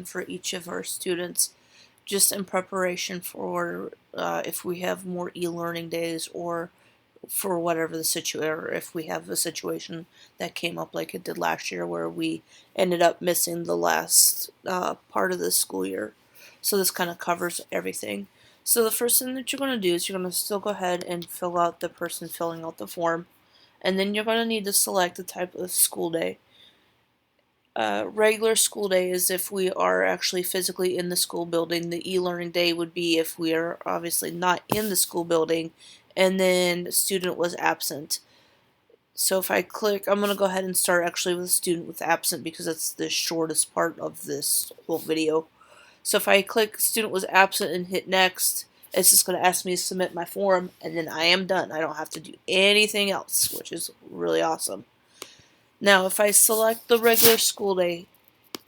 for each of our students, just in preparation for if we have more e-learning days, or for whatever the situation, or if we have a situation that came up like it did last year where we ended up missing the last part of the school year. So this kind of covers everything. So the first thing that you're going to do is you're going to still go ahead and fill out the person filling out the form, and then you're going to need to select the type of school day. Regular school day is if we are actually physically in the school building. The e-learning day would be if we are obviously not in the school building and then the student was absent. So if I click, I'm going to go ahead and start actually with student with absent because that's the shortest part of this whole video. So if I click student was absent and hit next, it's just going to ask me to submit my form, and then I am done. I don't have to do anything else, which is really awesome. Now, if I select the regular school day,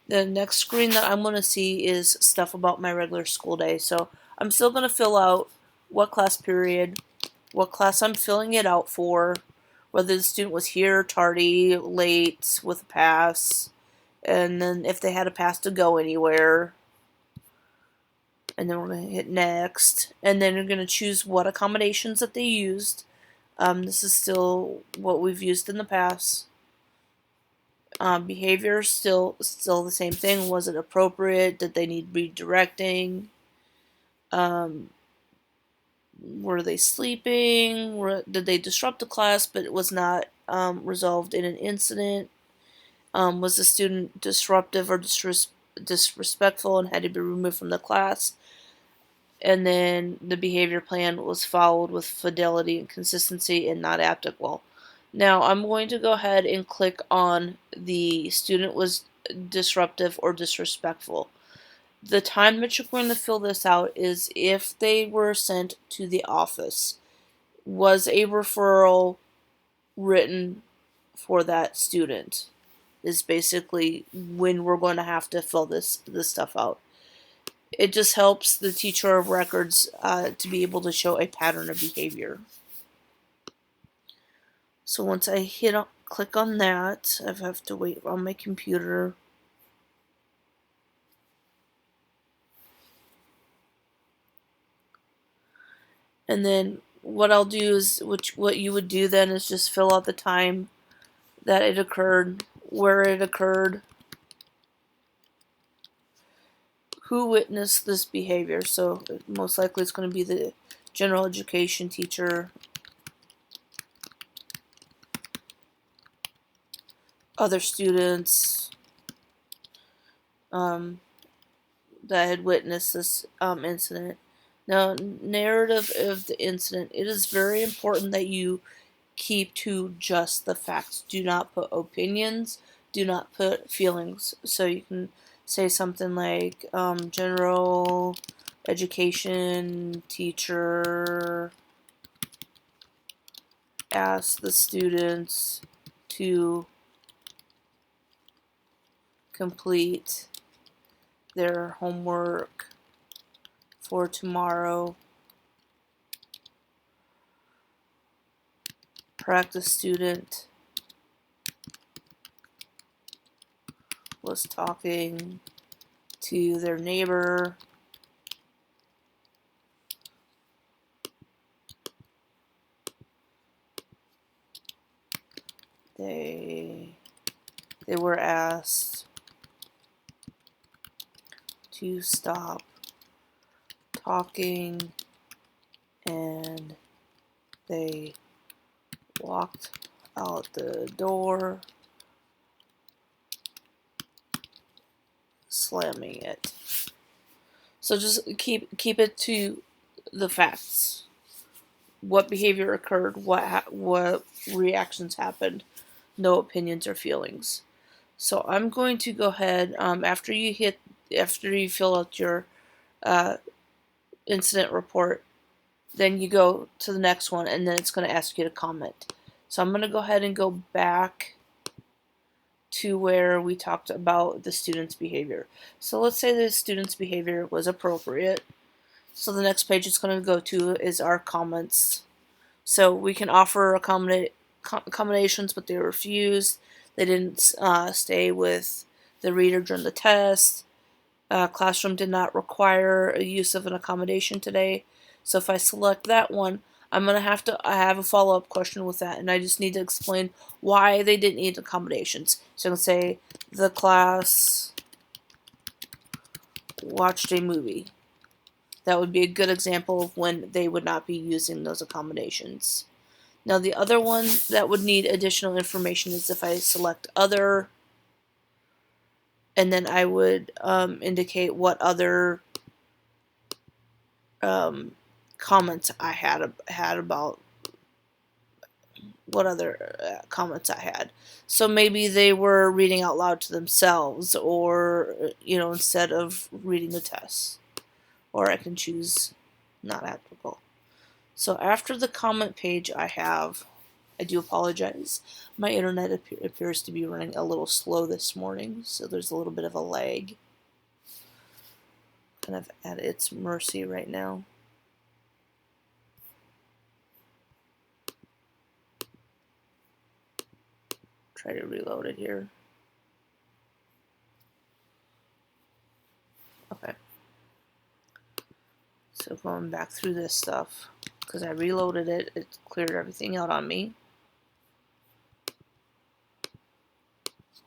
the next screen that I'm going to see is stuff about my regular school day. So I'm still going to fill out what class period, what class I'm filling it out for, whether the student was here, tardy, late, with a pass, and then if they had a pass to go anywhere. And then we're going to hit next, and then we're going to choose what accommodations that they used. This is still what we've used in the past. Behavior still the same thing. Was it appropriate? Did they need redirecting? Were they sleeping? Did they disrupt the class but it was not resolved in an incident? Was the student disruptive or disrespectful and had to be removed from the class? And then the behavior plan was followed with fidelity and consistency and not applicable. Now I'm going to go ahead and click on the student was disruptive or disrespectful. The time that you're going to fill this out is if they were sent to the office. Was a referral written for that student? Is basically when we're going to have to fill this stuff out. It just helps the teacher of records to be able to show a pattern of behavior. So once I click on that, I have to wait on my computer. And then what I'll do is, what you would do then is just fill out the time that it occurred, where it occurred, who witnessed this behavior. So most likely it's going to be the general education teacher, other students that had witnessed this incident. Now, narrative of the incident. It is very important that you keep to just the facts. Do not put opinions. Do not put feelings. So you can say something like general education teacher asked the students to complete their homework for tomorrow. Practice student was talking to their neighbor. They were asked to stop talking and they walked out the door, slamming it. So just keep it to the facts. What behavior occurred? What reactions happened? No opinions or feelings. So I'm going to go ahead after you fill out your incident report, then you go to the next one, and then it's going to ask you to comment. So I'm going to go ahead and go back to where we talked about the student's behavior. So let's say the student's behavior was appropriate. So the next page it's going to go to is our comments. So we can offer accommodations, but they were refused. They didn't stay with the reader during the test. Classroom did not require a use of an accommodation today. So if I select that one, I'm going to I have a follow-up question with that, and I just need to explain why they didn't need accommodations. So I'm going to say, the class watched a movie. That would be a good example of when they would not be using those accommodations. Now the other one that would need additional information is if I select other, and then I would indicate what other comments I had about what other comments I had. So maybe they were reading out loud to themselves, or instead of reading the test. Or I can choose not applicable. So after the comment page I do apologize. My internet appears to be running a little slow this morning, so there's a little bit of a lag. Kind of at its mercy right now. Try to reload it here. Okay. So going back through this stuff, because I reloaded it, it cleared everything out on me.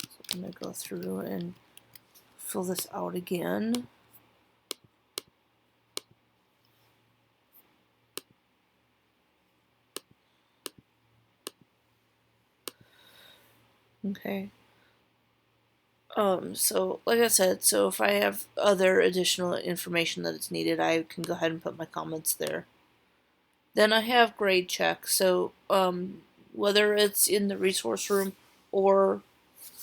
So I'm going to go through and fill this out again. Okay. So like I said, so if I have other additional information that is needed, I can go ahead and put my comments there. Then I have grade check. So whether it's in the resource room or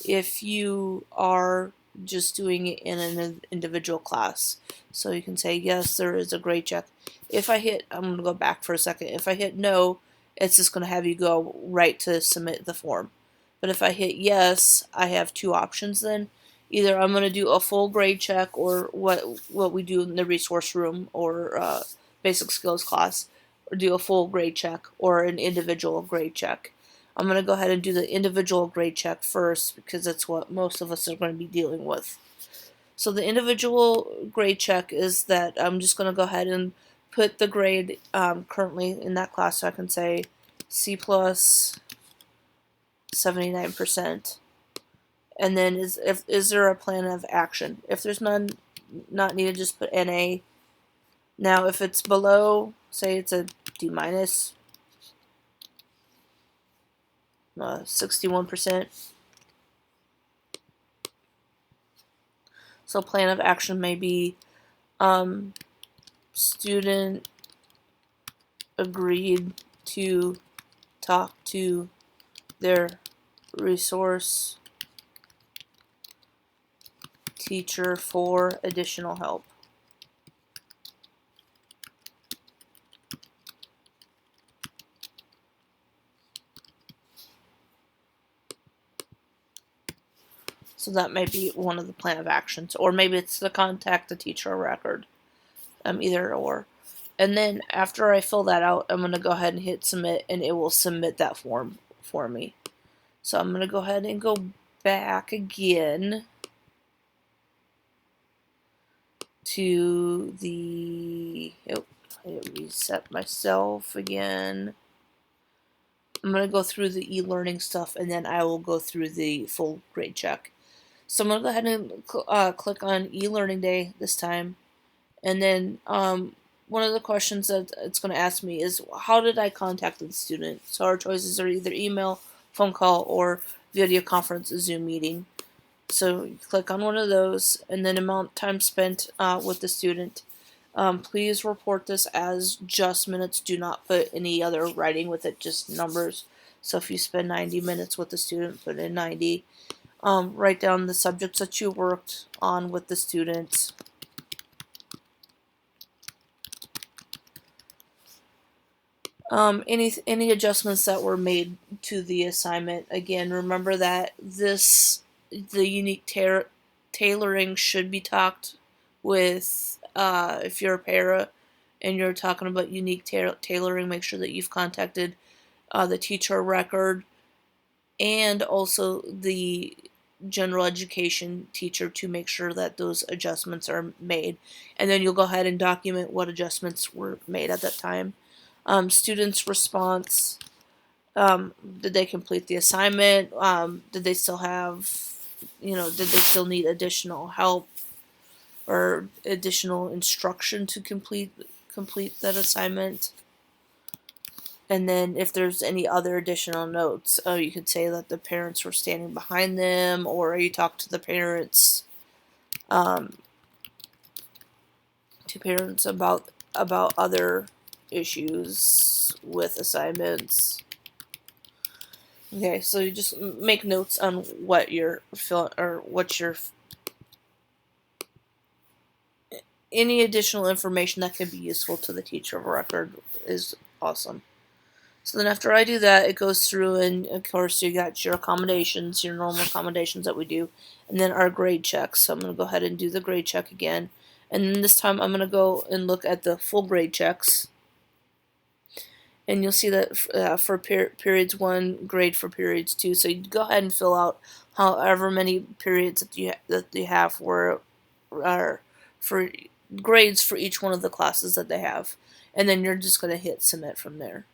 if you are just doing it in an individual class. So you can say, yes, there is a grade check. If I hit, I'm going to go back for a second. If I hit no, it's just going to have you go right to submit the form. But if I hit yes, I have two options then. Either I'm going to do a full grade check, or what we do in the resource room or basic skills class, or do a full grade check or an individual grade check. I'm going to go ahead and do the individual grade check first because that's what most of us are going to be dealing with. So the individual grade check is that I'm just going to go ahead and put the grade currently in that class, so I can say C plus 79%. And then is there a plan of action? If there's none, not needed, just put NA. Now if it's below, say it's a D minus, 61%. So plan of action may be student agreed to talk to their resource teacher for additional help. So that may be one of the plan of actions, or maybe it's to contact the teacher record, either or. And then after I fill that out, I'm going to go ahead and hit submit, and it will submit that form for me. So I'm going to go ahead and go back again to the, I reset myself again. I'm going to go through the e-learning stuff, and then I will go through the full grade check. So I'm going to go ahead and click on e-learning day this time. And then one of the questions that it's going to ask me is, how did I contact the student? So our choices are either email, phone call, or video conference, Zoom meeting. So you click on one of those, and then amount time spent with the student. Please report this as just minutes. Do not put any other writing with it, just numbers. So if you spend 90 minutes with the student, put in 90. Write down the subjects that you worked on with the students. Any adjustments that were made to the assignment. Again, remember that the unique tailoring should be talked with. If you're a para and you're talking about unique tailoring, make sure that you've contacted the teacher record and also the general education teacher to make sure that those adjustments are made. And then you'll go ahead and document what adjustments were made at that time. Students' response. Did they complete the assignment? Did they still have, did they still need additional help or additional instruction to complete that assignment? And then if there's any other additional notes, you could say that the parents were standing behind them, or you talk to the parents, um, about other issues with assignments. Okay, so you just make notes on what you're feeling, or any additional information that could be useful to the teacher of record is awesome. So then after I do that, it goes through, and of course you got your accommodations, your normal accommodations that we do, and then our grade checks. So I'm going to go ahead and do the grade check again. And then this time I'm going to go and look at the full grade checks. And you'll see that for periods 1, grade for periods 2. So you go ahead and fill out however many periods that you have for grades for each one of the classes that they have. And then you're just going to hit submit from there.